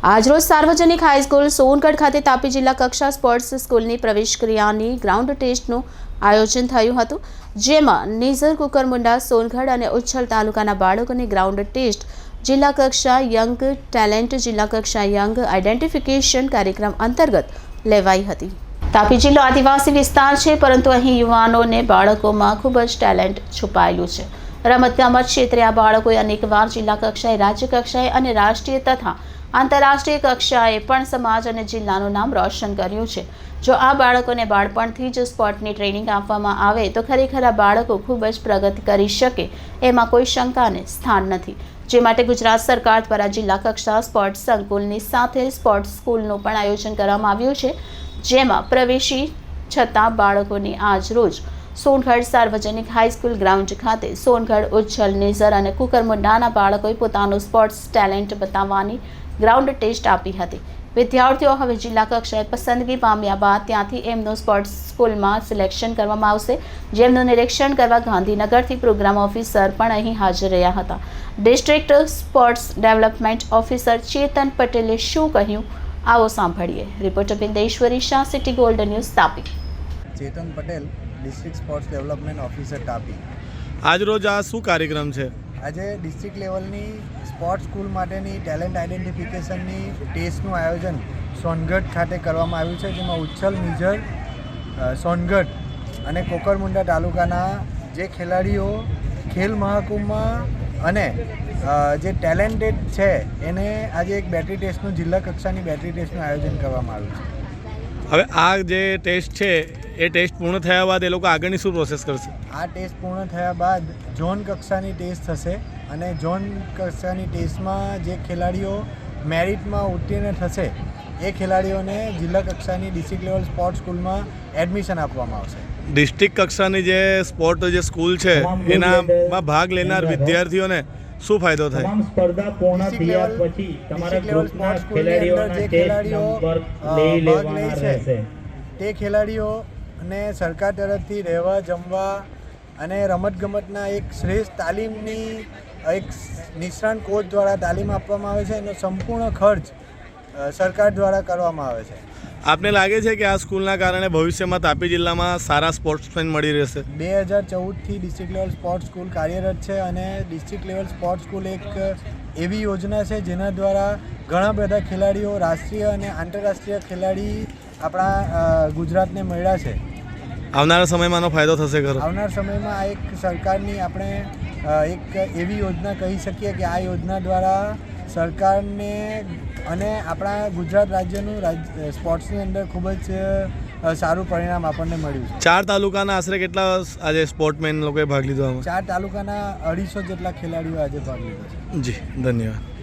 આજરોજ સાર્વજનિક હાઈસ્કૂલ સોનગઢ ખાતે તાપી જિલ્લા કક્ષા સ્પોર્ટ્સ સ્કૂલની પ્રવેશ ક્રિયાની ગ્રાઉન્ડ ટેસ્ટનું આયોજન થયું હતું, જેમાં નિઝર કુકરમુંડા સોનગઢ અને ઉચ્છલ તાલુકાના બાળકોની ગ્રાઉન્ડ ટેસ્ટ જિલ્લા કક્ષા યંગ ટેલેન્ટ જિલ્લા કક્ષા યંગ આઈડેન્ટિફિકેશન કાર્યક્રમ અંતર્ગત લેવાઈ હતી। તાપી જિલ્લો આદિવાસી વિસ્તાર છે, પરંતુ અહીં યુવાનોને બાળકોમાં ખૂબ જ ટેલેન્ટ છુપાયેલું છે। રમતગમત ક્ષેત્રે આ બાળકોએ અનેકવાર જિલ્લા કક્ષાએ, રાજ્ય કક્ષાએ અને રાષ્ટ્રીય તથા આંતરરાષ્ટ્રીય કક્ષાએ પણ સમાજ અને જિલ્લાનું નામ રોશન કર્યું છે। જો આ બાળકોને બાળપણથી જ સ્પોર્ટની ટ્રેનિંગ આપવામાં આવે તો ખરેખર આ બાળકો ખૂબ જ પ્રગતિ કરી શકે એમાં કોઈ શંકાને સ્થાન નથી, જે માટે ગુજરાત સરકાર દ્વારા જિલ્લા કક્ષા સ્પોર્ટ્સ સંકુલની સાથે સ્પોર્ટ્સ સ્કૂલનું પણ આયોજન કરવામાં આવ્યું છે, જેમાં પ્રવેશી છતાં બાળકોની આજ રોજ સોનગઢ સાર્વજનિક હાઈસ્કૂલ ગ્રાઉન્ડ ખાતે સોનગઢ, ઉચ્છલ, નિઝર અને કુકરમુંડાના બાળકોએ પોતાનું સ્પોર્ટ્સ ટેલેન્ટ બતાવવાની ગ્રાઉન્ડ ટેસ્ટ આપી હતી। વિદ્યાર્થીઓ હવે જિલ્લા કક્ષાએ પસંદગી પામ્યા બાદ ત્યાંથી એમનું સ્પોર્ટ્સ સ્કૂલમાં સિલેક્શન કરવામાં આવશે, જેમનું નિરીક્ષણ કરવા ગાંધીનગરથી પ્રોગ્રામ ઓફિસર પણ અહીં હાજર રહ્યા હતા। District sports development officer Chetan પટેલે શું કહ્યું, આવો સાંભળીએ। Reporter Bindeshwari Shah, city gold news, Tapi. Chetan Patel, district sports development officer, Tapi. આજ રોજ આ શું કાર્યક્રમ છે? આજે ડિસ્ટ્રિક્ટ લેવલની સ્પોર્ટ્સ સ્કૂલ માટેની ટેલેન્ટ આઈડેન્ટિફિકેશનની ટેસ્ટનું આયોજન સોનગઢ ખાતે કરવામાં આવ્યું છે, જેમાં ઉચ્છલ, નિઝર, સોનગઢ અને કોકરમુંડા તાલુકાના જે ખેલાડીઓ ખેલ મહાકુંભમાં અને જે ટેલેન્ટેડ છે એને આજે એક બેટરી ટેસ્ટનું, જિલ્લા કક્ષાની બેટરી ટેસ્ટનું આયોજન કરવામાં આવ્યું છે। હવે આ જે ટેસ્ટ છે એ ટેસ્ટ પૂર્ણ થયા બાદ એ લોકો આગળની શું પ્રોસેસ કરશે? આ ટેસ્ટ પૂર્ણ થયા બાદ ઝોન કક્ષાની ટેસ્ટ થશે અને ઝોન કક્ષાની ટેસ્ટમાં જે ખેલાડીઓ મેરિટમાં ઉત્તીર્ણ થશે એ ખેલાડીઓને જિલ્લા કક્ષાની ડિસ્ટ્રિક્ટ લેવલ સ્પોર્ટ્સ સ્કૂલમાં એડમિશન આપવામાં આવશે। ડિસ્ટ્રિક્ટ કક્ષાની જે સ્પોર્ટ જે સ્કૂલ છે એનામાં ભાગ લેનાર વિદ્યાર્થીઓને શું ફાયદો થાય? સ્પર્ધા પૂર્ણ થયા પછી તમારા ગ્રુપના ખેલાડીઓના જે ખેલાડીઓ ભાગ લે છે તે ખેલાડીઓને સરકાર તરફથી રહેવા, જમવા અને રમતગમતના એક શ્રેષ્ઠ તાલીમની એક નિષ્ણાંત કોચ દ્વારા તાલીમ આપવામાં આવે છે, એનો સંપૂર્ણ ખર્ચ સરકાર દ્વારા કરવામાં આવે છે। આપને લાગે છે કે આ સ્કૂલના કારણે ભવિષ્યમાં તાપી જિલ્લામાં સારા સ્પોર્ટ્સમેન મળી રહેશે? 2014થી ડિસ્ટ્રિક્ટ લેવલ સ્પોર્ટ્સ સ્કૂલ કાર્યરત છે અને ડિસ્ટ્રિક્ટ લેવલ સ્પોર્ટ્સ સ્કૂલ એક એવી યોજના છે જેના દ્વારા ઘણા બધા ખેલાડીઓ, રાષ્ટ્રીય અને આંતરરાષ્ટ્રીય ખેલાડી આપણા ગુજરાતને મળ્યા છે। આવનારા સમયમાં આનો ફાયદો થશે ખરો? આવનાર સમયમાં આ એક સરકારની આપણે એક એવી યોજના કહી શકીએ કે આ યોજના દ્વારા સરકારને અને આપણા ગુજરાત રાજ્યનું સ્પોર્ટ્સની અંદર ખૂબ જ સારું પરિણામ આપણને મળ્યું છે। 4 તાલુકાના આશરે કેટલા આજે સ્પોર્ટમેન લોકોએ ભાગ લીધો? 4 તાલુકાના 250 જેટલા ખેલાડીઓ આજે ભાગ લીધો છે। જી, ધન્યવાદ।